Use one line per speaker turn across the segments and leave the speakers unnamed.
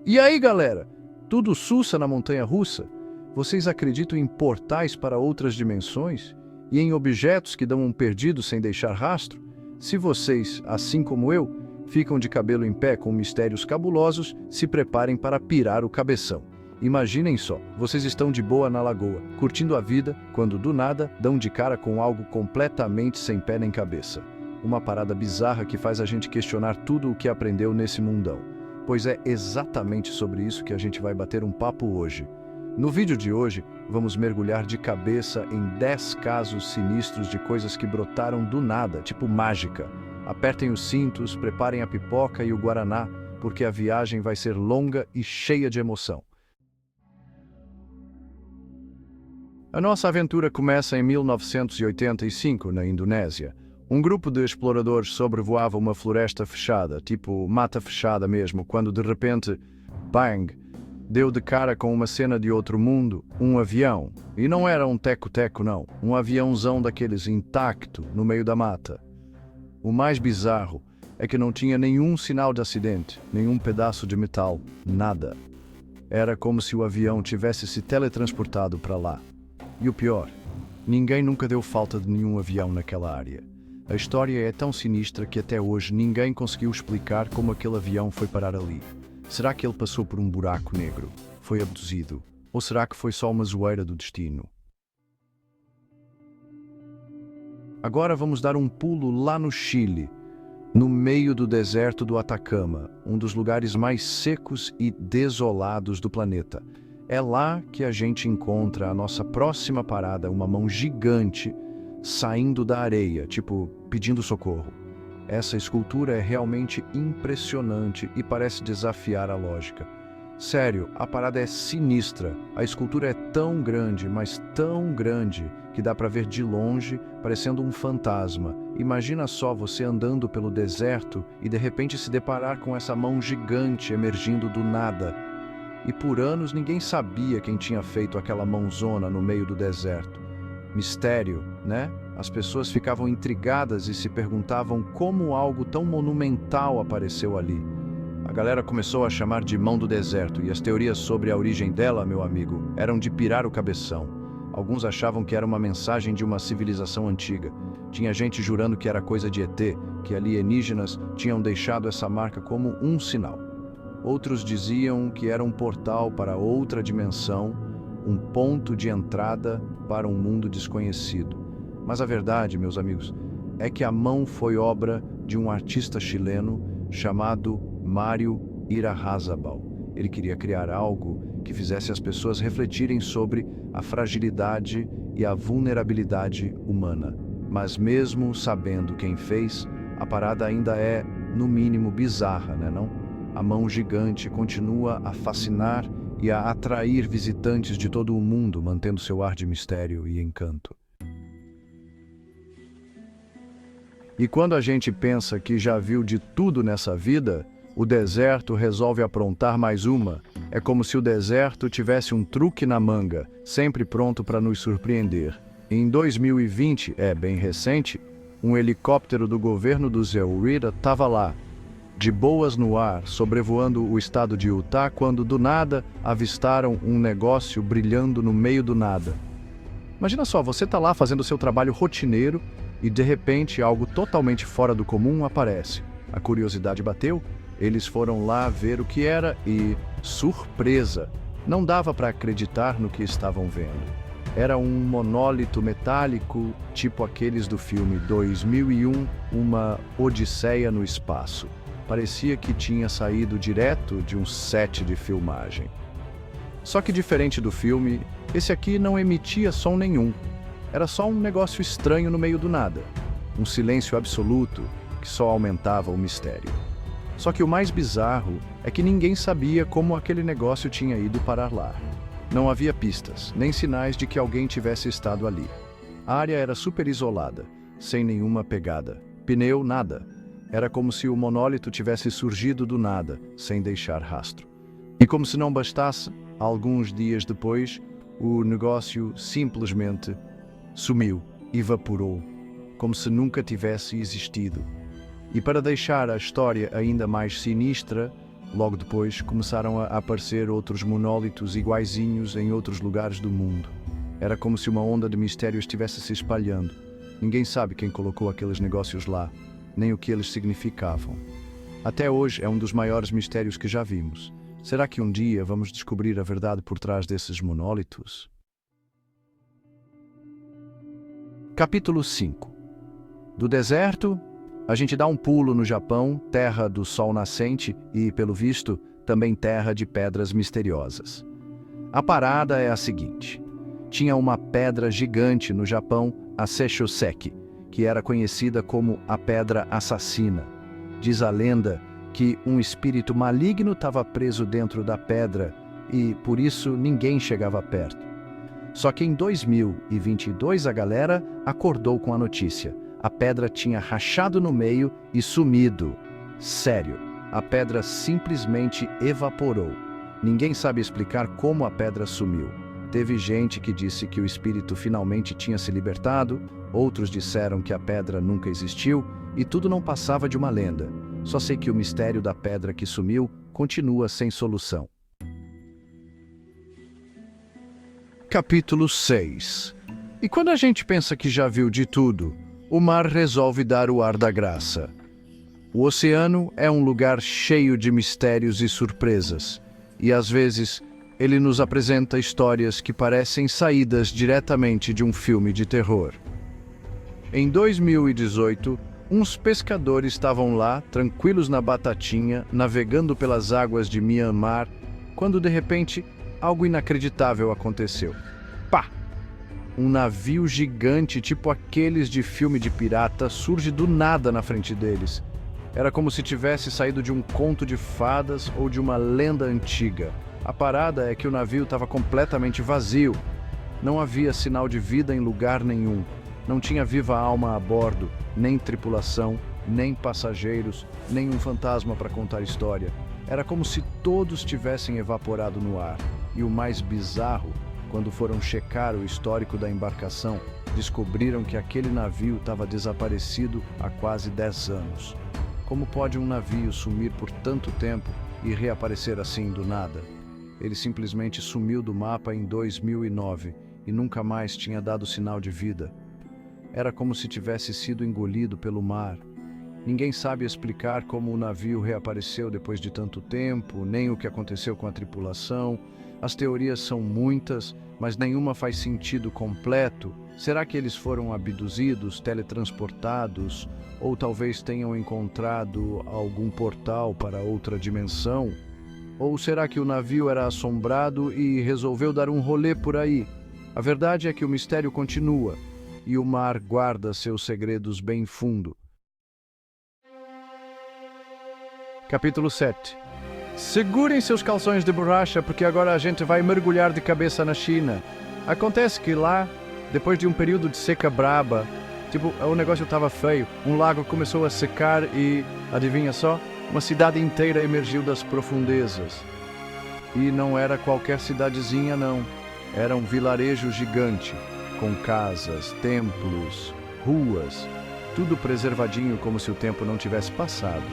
E aí, galera? Tudo sussa na montanha-russa? Vocês acreditam em portais para outras dimensões? E em objetos que dão um perdido sem deixar rastro? Se vocês, assim como eu, ficam de cabelo em pé com mistérios cabulosos, se preparem para pirar o cabeção. Imaginem só, vocês estão de boa na lagoa, curtindo a vida, quando do nada dão de cara com algo completamente sem pé nem cabeça. Uma parada bizarra que faz a gente questionar tudo o que aprendeu nesse mundão. Pois é exatamente sobre isso que a gente vai bater um papo hoje. No vídeo de hoje, vamos mergulhar de cabeça em 10 casos sinistros de coisas que brotaram do nada, tipo mágica. Apertem os cintos, preparem a pipoca e o guaraná, porque a viagem vai ser longa e cheia de emoção. A nossa aventura começa em 1985, na Indonésia. Um grupo de exploradores sobrevoava uma floresta fechada, tipo mata fechada mesmo, quando de repente, bang, deu de cara com uma cena de outro mundo, um avião. E não era um teco-teco não, um aviãozão daqueles intacto no meio da mata. O mais bizarro é que não tinha nenhum sinal de acidente, nenhum pedaço de metal, nada. Era como se o avião tivesse se teletransportado para lá. E o pior, ninguém nunca deu falta de nenhum avião naquela área. A história é tão sinistra que até hoje ninguém conseguiu explicar como aquele avião foi parar ali. Será que ele passou por um buraco negro? Foi abduzido? Ou será que foi só uma zoeira do destino? Agora vamos dar um pulo lá no Chile, no meio do deserto do Atacama, um dos lugares mais secos e desolados do planeta. É lá que a gente encontra a nossa próxima parada, uma mão gigante saindo da areia, tipo pedindo socorro. Essa escultura é realmente impressionante e parece desafiar a lógica. Sério, a parada é sinistra. A escultura é tão grande, mas tão grande, que dá para ver de longe, parecendo um fantasma. Imagina só você andando pelo deserto e de repente se deparar com essa mão gigante emergindo do nada. E por anos ninguém sabia quem tinha feito aquela mãozona no meio do deserto. Mistério, né? As pessoas ficavam intrigadas e se perguntavam como algo tão monumental apareceu ali. A galera começou a chamar de mão do deserto, e as teorias sobre a origem dela, meu amigo, eram de pirar o cabeção. Alguns achavam que era uma mensagem de uma civilização antiga. Tinha gente jurando que era coisa de ET, que alienígenas tinham deixado essa marca como um sinal. Outros diziam que era um portal para outra dimensão, um ponto de entrada para um mundo desconhecido. Mas a verdade, meus amigos, é que a mão foi obra de um artista chileno chamado Mário Irarrázaval. Ele queria criar algo que fizesse as pessoas refletirem sobre a fragilidade e a vulnerabilidade humana. Mas mesmo sabendo quem fez, a parada ainda é, no mínimo, bizarra, né não? A mão gigante continua a fascinar e a atrair visitantes de todo o mundo, mantendo seu ar de mistério e encanto. E quando a gente pensa que já viu de tudo nessa vida, o deserto resolve aprontar mais uma. É como se o deserto tivesse um truque na manga, sempre pronto para nos surpreender. Em 2020, bem recente, um helicóptero do governo do Zé Urira estava lá, de boas no ar, sobrevoando o estado de Utah, quando do nada avistaram um negócio brilhando no meio do nada. Imagina só, você está lá fazendo seu trabalho rotineiro e de repente algo totalmente fora do comum aparece. A curiosidade bateu, eles foram lá ver o que era e, surpresa, não dava para acreditar no que estavam vendo. Era um monólito metálico, tipo aqueles do filme 2001, Uma Odisseia no Espaço. Parecia que tinha saído direto de um set de filmagem. Só que diferente do filme, esse aqui não emitia som nenhum. Era só um negócio estranho no meio do nada. Um silêncio absoluto que só aumentava o mistério. Só que o mais bizarro é que ninguém sabia como aquele negócio tinha ido parar lá. Não havia pistas, nem sinais de que alguém tivesse estado ali. A área era super isolada, sem nenhuma pegada. Pneu, nada. Era como se o monólito tivesse surgido do nada, sem deixar rastro. E como se não bastasse, alguns dias depois, o negócio simplesmente sumiu, evaporou, como se nunca tivesse existido. E para deixar a história ainda mais sinistra, Logo depois, começaram a aparecer outros monólitos iguaizinhos em outros lugares do mundo. Era como se uma onda de mistério estivesse se espalhando. Ninguém sabe quem colocou aqueles negócios lá, nem o que eles significavam. Até hoje é um dos maiores mistérios que já vimos. Será que um dia vamos descobrir a verdade por trás desses monólitos? Capítulo 5. Do deserto, a gente dá um pulo no Japão, terra do sol nascente e, pelo visto, também terra de pedras misteriosas. A parada é a seguinte. Tinha uma pedra gigante no Japão, a Seichoseki, que era conhecida como a Pedra Assassina. Diz a lenda que um espírito maligno estava preso dentro da pedra e, por isso, ninguém chegava perto. Só que em 2022 a galera acordou com a notícia. A pedra tinha rachado no meio e sumido. Sério, a pedra simplesmente evaporou. Ninguém sabe explicar como a pedra sumiu. Teve gente que disse que o espírito finalmente tinha se libertado, outros disseram que a pedra nunca existiu e tudo não passava de uma lenda. Só sei que o mistério da pedra que sumiu continua sem solução. Capítulo 6. E quando a gente pensa que já viu de tudo, o mar resolve dar o ar da graça. O oceano é um lugar cheio de mistérios e surpresas, e às vezes ele nos apresenta histórias que parecem saídas diretamente de um filme de terror. Em 2018, uns pescadores estavam lá, tranquilos na Batatinha, navegando pelas águas de Myanmar, quando de repente algo inacreditável aconteceu. Pá! Um navio gigante, tipo aqueles de filme de pirata, surge do nada na frente deles. Era como se tivesse saído de um conto de fadas ou de uma lenda antiga. A parada é que o navio estava completamente vazio. Não havia sinal de vida em lugar nenhum. Não tinha viva alma a bordo, nem tripulação, nem passageiros, nem um fantasma para contar história. Era como se todos tivessem evaporado no ar. E o mais bizarro, quando foram checar o histórico da embarcação, descobriram que aquele navio estava desaparecido há quase 10 anos. Como pode um navio sumir por tanto tempo e reaparecer assim do nada? Ele simplesmente sumiu do mapa em 2009 e nunca mais tinha dado sinal de vida. Era como se tivesse sido engolido pelo mar. Ninguém sabe explicar como o navio reapareceu depois de tanto tempo, nem o que aconteceu com a tripulação. As teorias são muitas, mas nenhuma faz sentido completo. Será que eles foram abduzidos, teletransportados, ou talvez tenham encontrado algum portal para outra dimensão? Ou será que o navio era assombrado e resolveu dar um rolê por aí? A verdade é que o mistério continua, e o mar guarda seus segredos bem fundo. Capítulo 7. Segurem seus calções de borracha, porque agora a gente vai mergulhar de cabeça na China. Acontece que lá, depois de um período de seca braba, o negócio estava feio, um lago começou a secar e, adivinha só, uma cidade inteira emergiu das profundezas. E não era qualquer cidadezinha, não. Era um vilarejo gigante, com casas, templos, ruas, tudo preservadinho como se o tempo não tivesse passado.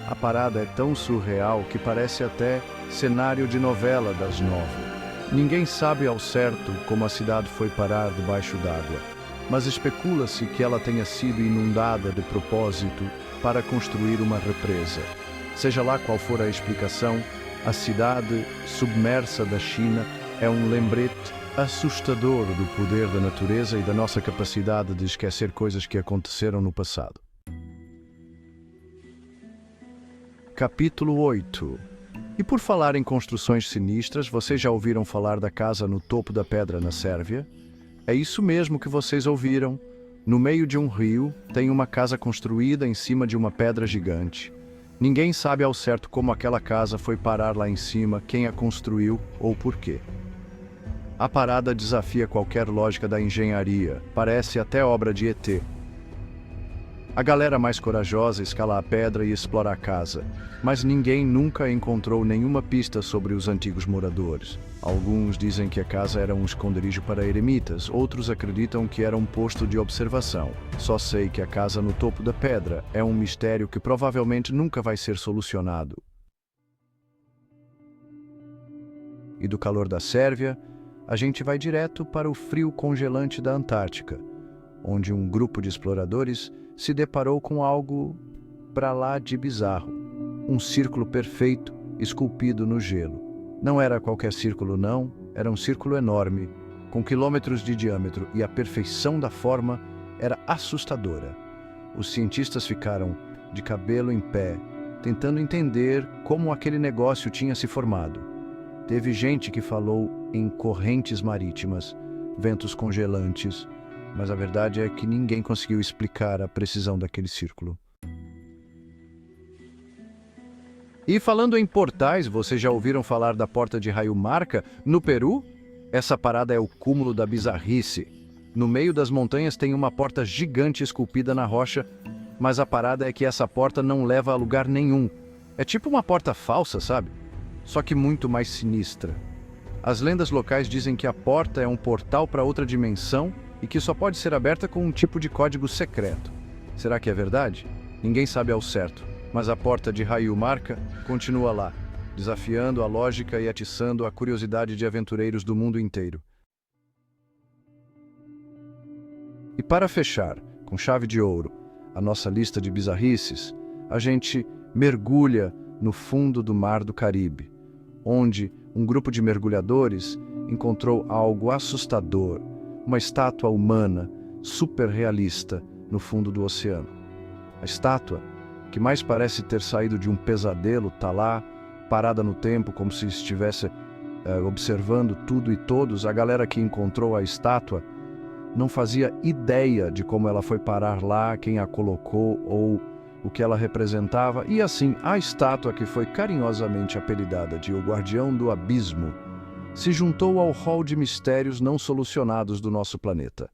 A parada é tão surreal que parece até cenário de novela das 9. Ninguém sabe ao certo como a cidade foi parar debaixo d'água, mas especula-se que ela tenha sido inundada de propósito para construir uma represa. Seja lá qual for a explicação, a cidade submersa da China é um lembrete assustador do poder da natureza e da nossa capacidade de esquecer coisas que aconteceram no passado. Capítulo 8. E por falar em construções sinistras, vocês já ouviram falar da casa no topo da pedra na Sérvia? É isso mesmo que vocês ouviram. No meio de um rio, tem uma casa construída em cima de uma pedra gigante. Ninguém sabe ao certo como aquela casa foi parar lá em cima, quem a construiu ou por quê. A parada desafia qualquer lógica da engenharia, parece até obra de ET. A galera mais corajosa escala a pedra e explora a casa, mas ninguém nunca encontrou nenhuma pista sobre os antigos moradores. Alguns dizem que a casa era um esconderijo para eremitas, outros acreditam que era um posto de observação. Só sei que a casa no topo da pedra é um mistério que provavelmente nunca vai ser solucionado. e do calor da Sérvia, a gente vai direto para o frio congelante da Antártica, onde um grupo de exploradores se deparou com algo para lá de bizarro. Um círculo perfeito esculpido no gelo. Não era qualquer círculo, não, era um círculo enorme, com quilômetros de diâmetro, e a perfeição da forma era assustadora. Os cientistas ficaram de cabelo em pé, tentando entender como aquele negócio tinha se formado. Teve gente que falou em correntes marítimas, ventos congelantes, mas a verdade é que ninguém conseguiu explicar a precisão daquele círculo. E falando em portais, vocês já ouviram falar da Porta de Raio Marca, no Peru? Essa parada é o cúmulo da bizarrice. No meio das montanhas tem uma porta gigante esculpida na rocha, mas a parada é que essa porta não leva a lugar nenhum. É tipo uma porta falsa, sabe? Só que muito mais sinistra. As lendas locais dizem que a porta é um portal para outra dimensão e que só pode ser aberta com um tipo de código secreto. Será que é verdade? Ninguém sabe ao certo, mas a Porta de Raio Marca continua lá, desafiando a lógica e atiçando a curiosidade de aventureiros do mundo inteiro. E para fechar, com chave de ouro, a nossa lista de bizarrices, a gente mergulha no fundo do Mar do Caribe, onde um grupo de mergulhadores encontrou algo assustador, uma estátua humana, super realista, no fundo do oceano. A estátua, que mais parece ter saído de um pesadelo, está lá, parada no tempo, como se estivesse observando tudo e todos. A galera que encontrou a estátua não fazia ideia de como ela foi parar lá, quem a colocou ou o que ela representava. E assim, a estátua, que foi carinhosamente apelidada de O Guardião do Abismo, se juntou ao rol de mistérios não solucionados do nosso planeta.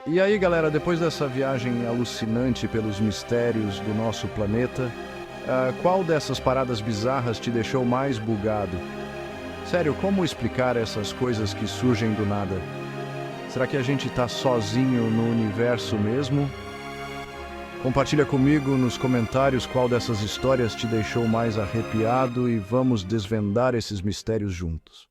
E aí, galera, depois dessa viagem alucinante pelos mistérios do nosso planeta, qual dessas paradas bizarras te deixou mais bugado? Sério, como explicar essas coisas que surgem do nada? Será que a gente tá sozinho no universo mesmo? Compartilha comigo nos comentários qual dessas histórias te deixou mais arrepiado e vamos desvendar esses mistérios juntos.